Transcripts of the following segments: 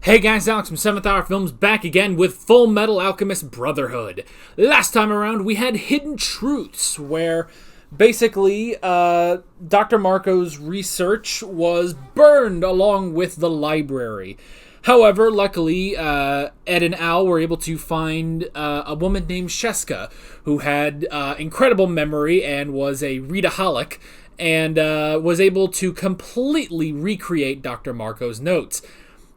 Hey guys, Alex from 7th Hour Films back again with Fullmetal Alchemist Brotherhood. Last time around we had Hidden Truths, where basically Dr. Marco's research was burned along with the library. However, luckily, Ed and Al were able to find a woman named Sheska, who had incredible memory and was a readaholic, and was able to completely recreate Dr. Marco's notes.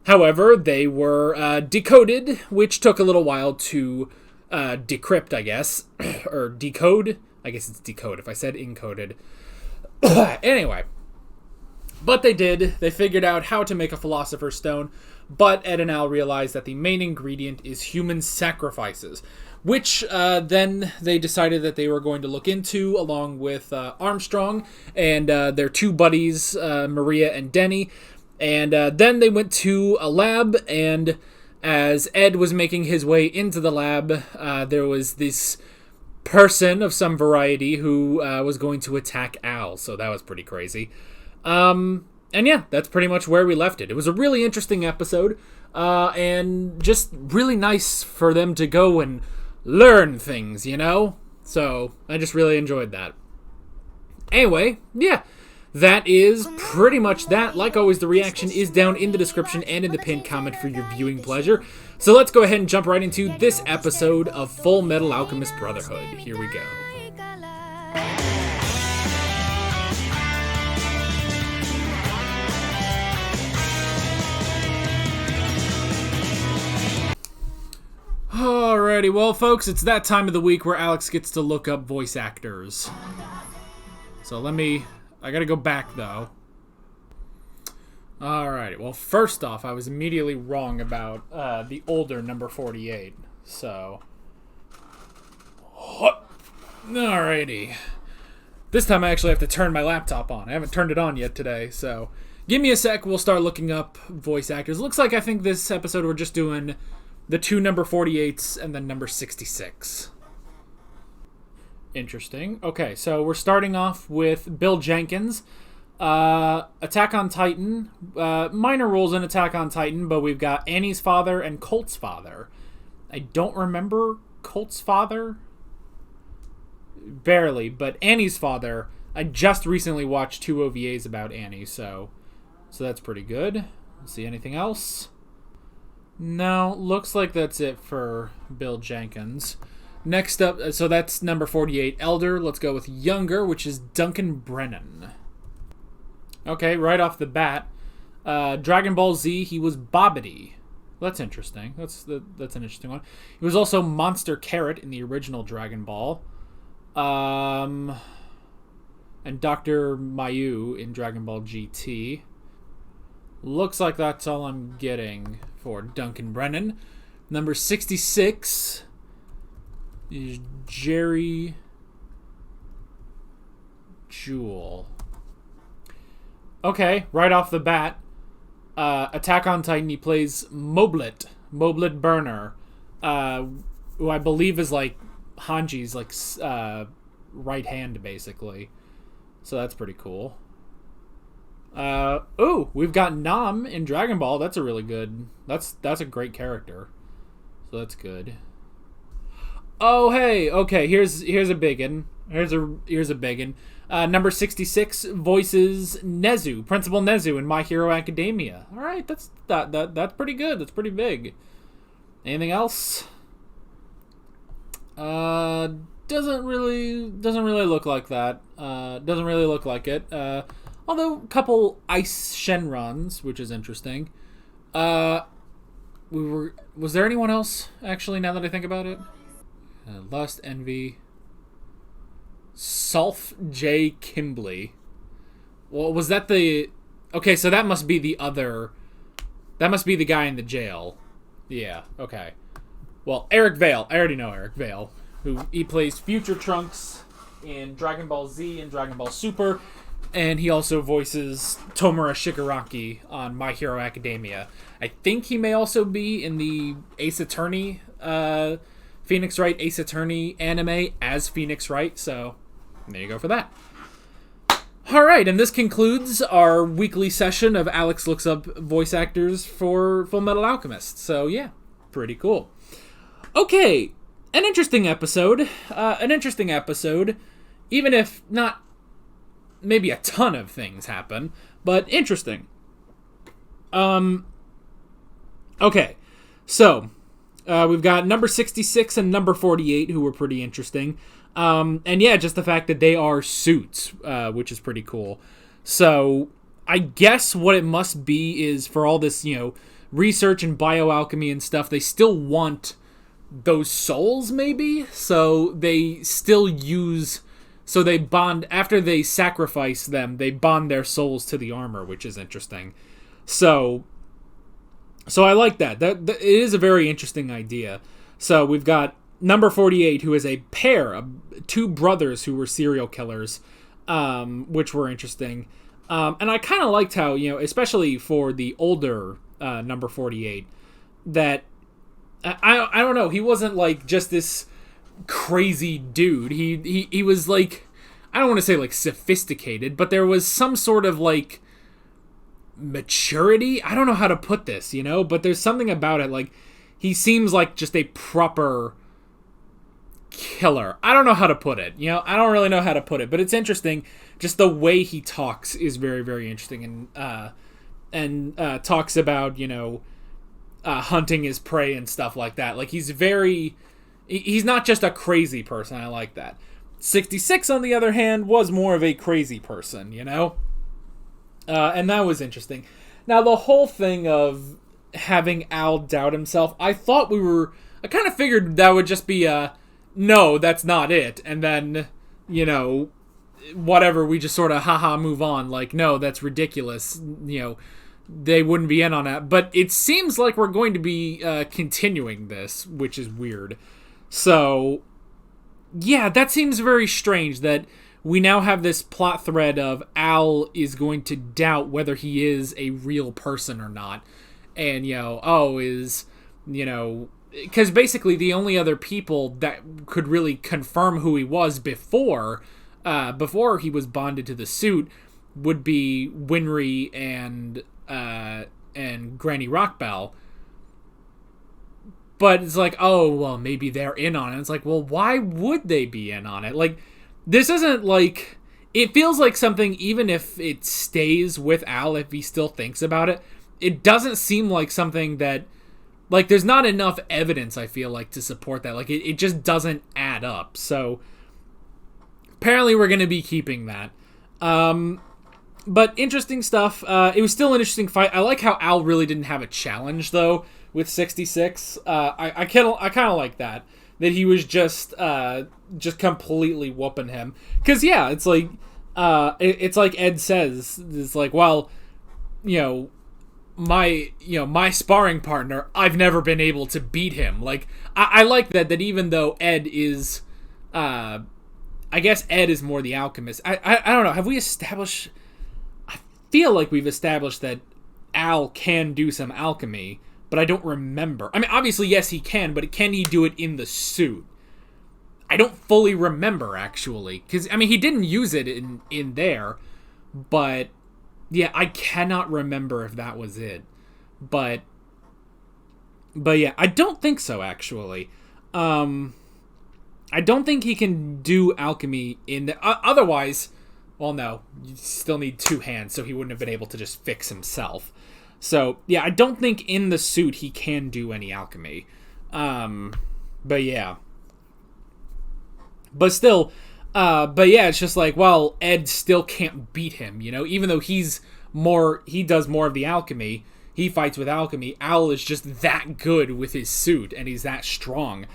However, they were decoded, which took a little while to decrypt, I guess. Or decode? I guess it's decode if I said encoded. Anyway. But they did. They figured out how to make a Philosopher's Stone. But Ed and Al realized that the main ingredient is human sacrifices. Which then they decided that they were going to look into, along with Armstrong and their two buddies, Maria and Denny. And then they went to a lab, and as Ed was making his way into the lab, there was this person of some variety who was going to attack Al, so that was pretty crazy. And yeah, that's pretty much where we left it. It was a really interesting episode, and just really nice for them to go and learn things, you know? So, I just really enjoyed that. Anyway, yeah. That is pretty much that. Like always, the reaction is down in the description and in the pinned comment for your viewing pleasure. So let's go ahead and jump right into this episode of Fullmetal Alchemist Brotherhood. Here we go. Alrighty, well folks, it's that time of the week where Alex gets to look up voice actors. So I gotta go back, though. Alright, well, first off, I was immediately wrong about the older number 48, so... Alrighty. This time I actually have to turn my laptop on. I haven't turned it on yet today, so... Give me a sec, we'll start looking up voice actors. Looks like I think this episode we're just doing the two number 48s and then number 66. Interesting. Okay, so we're starting off with Bill Jenkins. Attack on Titan. Minor roles in Attack on Titan, but we've got Annie's father and Colt's father. I don't remember Colt's father. Barely, but Annie's father, I just recently watched 2 OVAs about Annie, so that's pretty good. See anything else? No, looks like that's it for Bill Jenkins. Next up, so that's number 48, Elder. Let's go with Younger, which is Duncan Brennan. Okay, right off the bat, Dragon Ball Z, he was Bobbity. That's interesting. That's an interesting one. He was also Monster Carrot in the original Dragon Ball. And Dr. Mayu in Dragon Ball GT. Looks like that's all I'm getting for Duncan Brennan. Number 66... is Jerry Jewell. Okay, right off the bat, Attack on Titan, he plays Moblit Burner, who I believe is like Hanji's right hand, basically. So that's pretty cool. We've got Nam in Dragon Ball. That's a really good. That's a great character. So that's good. Oh, hey, okay, here's a biggin. Here's a biggin. Number 66 voices Nezu, Principal Nezu in My Hero Academia. All right, that's pretty good. That's pretty big. Anything else? Doesn't really look like that. Doesn't really look like it. Although a couple Ice Shenrons, which is interesting. Was there anyone else actually? Now that I think about it. Lust, Envy, Sulf J. Kimbley. Well, was that the... Okay, so that must be the other... That must be the guy in the jail. Yeah, okay. Well, Eric Vale. I already know Eric Vale. He plays Future Trunks in Dragon Ball Z and Dragon Ball Super. And he also voices Tomura Shigaraki on My Hero Academia. I think he may also be in the Ace Attorney... Phoenix Wright Ace Attorney anime as Phoenix Wright, so there you go for that. All right, and this concludes our weekly session of Alex Looks Up voice actors for Fullmetal Alchemist. So, yeah, pretty cool. Okay, an interesting episode. Even if not maybe a ton of things happen, but interesting. Okay, so we've got number 66 and number 48, who were pretty interesting. And yeah, just the fact that they are suits, which is pretty cool. So I guess what it must be is for all this, research and bioalchemy and stuff, they still want those souls, maybe? So they still so they bond, after they sacrifice them, they bond their souls to the armor, which is interesting. So I like that. That it is a very interesting idea. So we've got number 48, who is a pair of two brothers who were serial killers, which were interesting. And I kind of liked how, especially for the older number 48, that I don't know, he wasn't like just this crazy dude. He was like, I don't want to say like sophisticated, but there was some sort of like maturity. I don't know how to put this, but there's something about it. Like, he seems like just a proper killer. I don't know how to put it. I don't really know how to put it, but it's interesting. Just the way he talks is very, very interesting, and talks about hunting his prey and stuff like that. Like, he's not just a crazy person. I like that. 66, on the other hand, was more of a crazy person, and that was interesting. Now, the whole thing of having Al doubt himself, I kind of figured that would just be no, that's not it. And then, whatever, we just sort of move on. Like, no, that's ridiculous. They wouldn't be in on that. But it seems like we're going to be continuing this, which is weird. So, yeah, that seems very strange that we now have this plot thread of Al is going to doubt whether he is a real person or not. And, because basically the only other people that could really confirm who he was before he was bonded to the suit would be Winry and Granny Rockbell. But it's like, oh, well, maybe they're in on it. It's like, well, why would they be in on it? Like, this isn't like... It feels like something, even if it stays with Al, if he still thinks about it, it doesn't seem like something that... Like, there's not enough evidence, I feel like, to support that. Like, it just doesn't add up. So, apparently we're going to be keeping that. But interesting stuff. It was still an interesting fight. I like how Al really didn't have a challenge, though, with 66. I kind of like that he was just completely whooping him. Because, yeah, it's like Ed says, it's like, well, my sparring partner, I've never been able to beat him. Like, I like that even though Ed is, I guess Ed is more the alchemist. I don't know. Have we established, I feel like we've established that Al can do some alchemy, but I don't remember. I mean, obviously, yes, he can, but can he do it in the suit? I don't fully remember, actually. Because, I mean, he didn't use it in there, but... Yeah, I cannot remember if that was it. But yeah, I don't think so, actually. I don't think he can do alchemy in the... otherwise, well, no. You still need two hands, so he wouldn't have been able to just fix himself. So, yeah, I don't think in the suit he can do any alchemy. But yeah. But still... but yeah, it's just like, well, Ed still can't beat him, even though he does more of the alchemy, he fights with alchemy, Al is just that good with his suit, and he's that strong.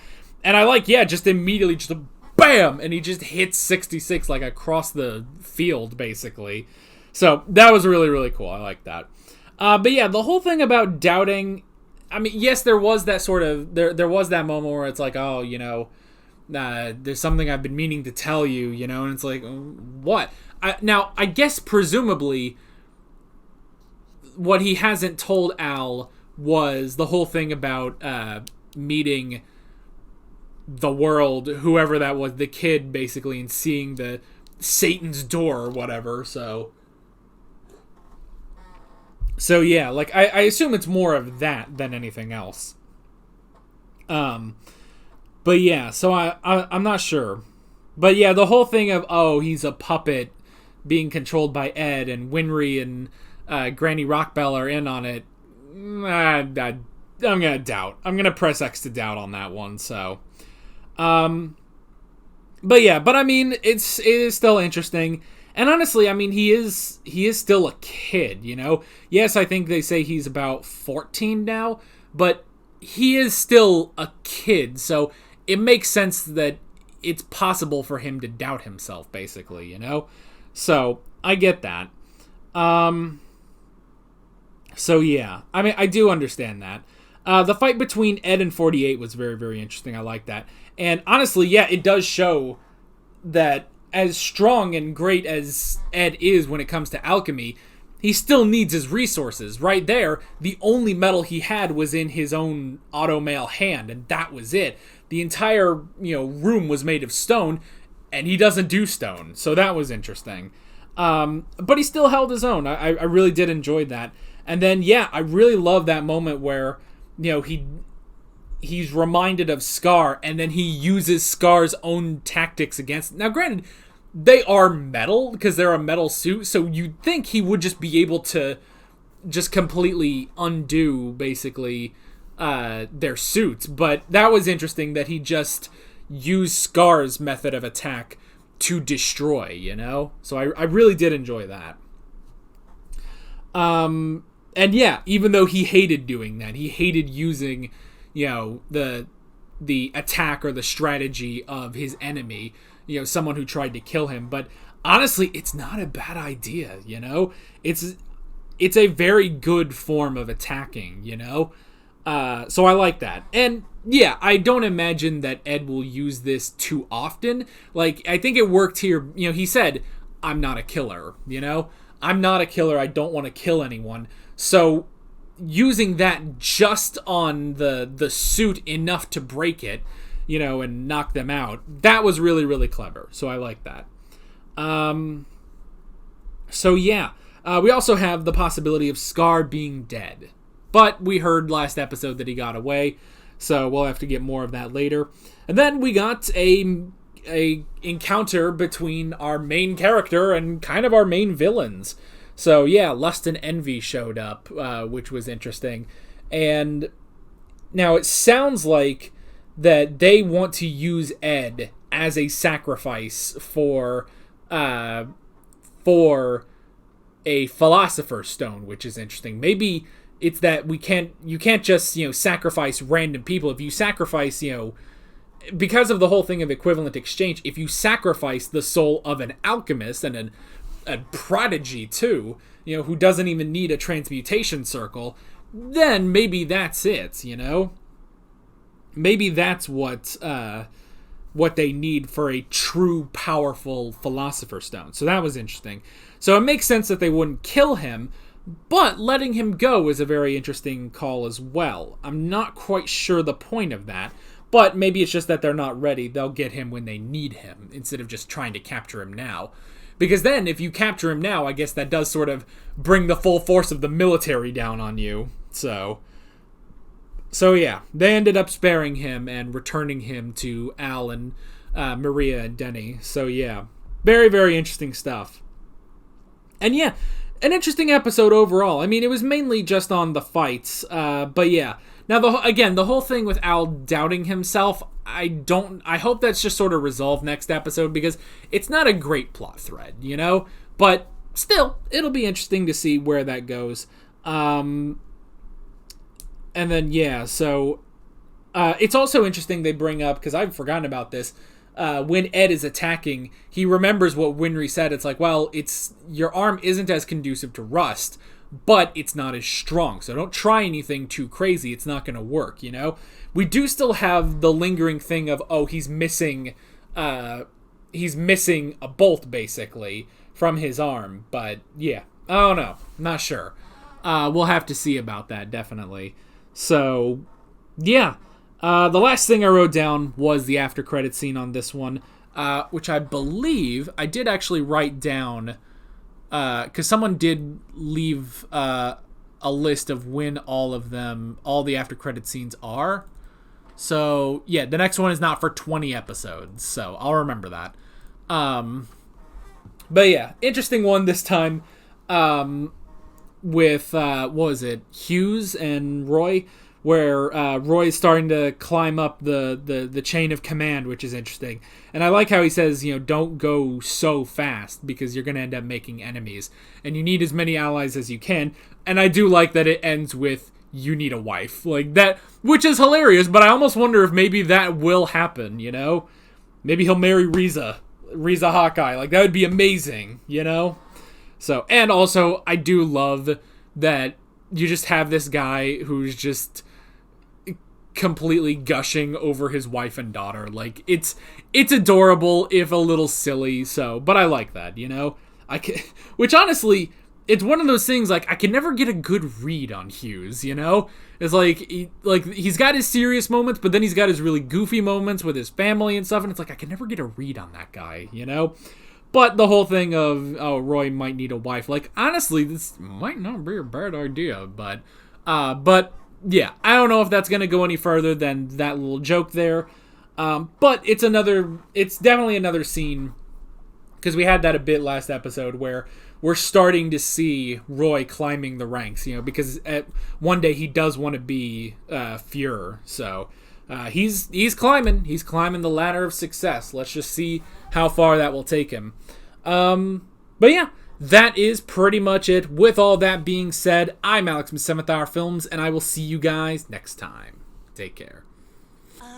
And I like, yeah, just immediately, just a BAM! And he just hits 66, like, across the field, basically. So, that was really, really cool, I like that. But yeah, the whole thing about doubting, I mean, yes, there was that sort of, there was that moment where it's like, oh, there's something I've been meaning to tell you, and it's like, what? Now, I guess presumably what he hasn't told Al was the whole thing about meeting the world, whoever that was, the kid, basically, and seeing the Satan's door or whatever. So yeah, like I assume it's more of that than anything else. But yeah, so I'm not sure. But yeah, the whole thing of, oh, he's a puppet being controlled by Ed, and Winry and Granny Rockbell are in on it. I'm gonna doubt. I'm gonna press X to doubt on that one. So, but I mean, it is still interesting. And honestly, I mean, he is still a kid, you know? Yes, I think they say he's about 14 now, but he is still a kid, so it makes sense that it's possible for him to doubt himself, basically, you know? So, I get that. So yeah, I mean, I do understand that. The fight between Ed and 48 was very, very interesting. I like that. And honestly, yeah, it does show that as strong and great as Ed is when it comes to alchemy, he still needs his resources. Right there, the only metal he had was in his own automail hand, and that was it. The entire, room was made of stone, and he doesn't do stone. So that was interesting. But he still held his own. I really did enjoy that. And then, yeah, I really love that moment where, he's reminded of Scar, and then he uses Scar's own tactics against... Now, granted, they are metal, because they're a metal suit, so you'd think he would just be able to just completely undo, basically, their suits. But that was interesting that he just used Scar's method of attack to destroy, So I really did enjoy that. And yeah, even though he hated doing that, he hated using, the attack or the strategy of his enemy, someone who tried to kill him. But honestly, it's not a bad idea, It's a very good form of attacking, So I like that. And yeah, I don't imagine that Ed will use this too often. Like, I think it worked here. He said, I'm not a killer, I'm not a killer. I don't want to kill anyone. So using that just on the suit enough to break it, and knock them out, that was really, really clever. So I like that. So yeah, we also have the possibility of Scar being dead. But we heard last episode that he got away, so we'll have to get more of that later. And then we got a encounter between our main character and kind of our main villains. So yeah, Lust and Envy showed up, which was interesting. And now it sounds like that they want to use Ed as a sacrifice for a Philosopher's Stone, which is interesting. Maybe it's that you can't just, sacrifice random people. If you sacrifice, because of the whole thing of equivalent exchange, if you sacrifice the soul of an alchemist and a prodigy too, who doesn't even need a transmutation circle, then maybe that's it, Maybe that's what they need for a true powerful Philosopher's Stone. So that was interesting. So it makes sense that they wouldn't kill him, but letting him go is a very interesting call as well. I'm not quite sure the point of that, but maybe it's just that they're not ready. They'll get him when they need him, instead of just trying to capture him now. Because then, if you capture him now, I guess that does sort of bring the full force of the military down on you. So yeah, they ended up sparing him and returning him to Al and Maria and Denny. So yeah, very, very interesting stuff. And yeah, an interesting episode overall. I mean, it was mainly just on the fights, but yeah. Now, the whole thing with Al doubting himself, I hope that's just sort of resolved next episode, because it's not a great plot thread, But still, it'll be interesting to see where that goes. And then, yeah, so it's also interesting they bring up, because I've forgotten about this, when Ed is attacking, he remembers what Winry said. It's like, well, your arm isn't as conducive to rust, but it's not as strong. So don't try anything too crazy. It's not going to work, We do still have the lingering thing of, he's missing a bolt, basically, from his arm. But, yeah, I don't know. Not sure. We'll have to see about that, definitely. So, yeah. The last thing I wrote down was the after credit scene on this one. which I believe I did actually write down, because someone did leave a list of when all the after credit scenes are. So yeah, the next one is not for 20 episodes, so I'll remember that. But yeah, interesting one this time, with what was it, Hughes and Roy, where Roy is starting to climb up the chain of command, which is interesting. And I like how he says, don't go so fast because you're going to end up making enemies. And you need as many allies as you can. And I do like that it ends with, you need a wife. Like that, which is hilarious, but I almost wonder if maybe that will happen, Maybe he'll marry Riza Hawkeye. Like, that would be amazing, So, and also, I do love that you just have this guy who's just completely gushing over his wife and daughter. Like, it's adorable, if a little silly, so, but I like that, which honestly, it's one of those things, like, I can never get a good read on Hughes, It's like, he's got his serious moments, but then he's got his really goofy moments with his family and stuff, and it's like, I can never get a read on that guy, But the whole thing of, Roy might need a wife, like, honestly, this might not be a bad idea, but yeah, I don't know if that's going to go any further than that little joke there, but it's definitely another scene, because we had that a bit last episode, where we're starting to see Roy climbing the ranks, because one day he does want to be Fuhrer, so he's climbing the ladder of success. Let's just see how far that will take him. But yeah, that is pretty much it. With all that being said, I'm Alex from 7th Hour Films, and I will see you guys next time. Take care.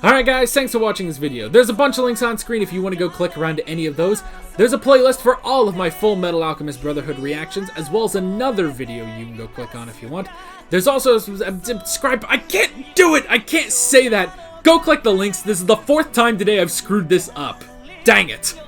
Alright guys, thanks for watching this video. There's a bunch of links on screen if you want to go click around to any of those. There's a playlist for all of my Fullmetal Alchemist Brotherhood reactions, as well as another video you can go click on if you want. There's also a subscribe. I can't do it! I can't say that! Go click the links. This is the 4th time today I've screwed this up. Dang it!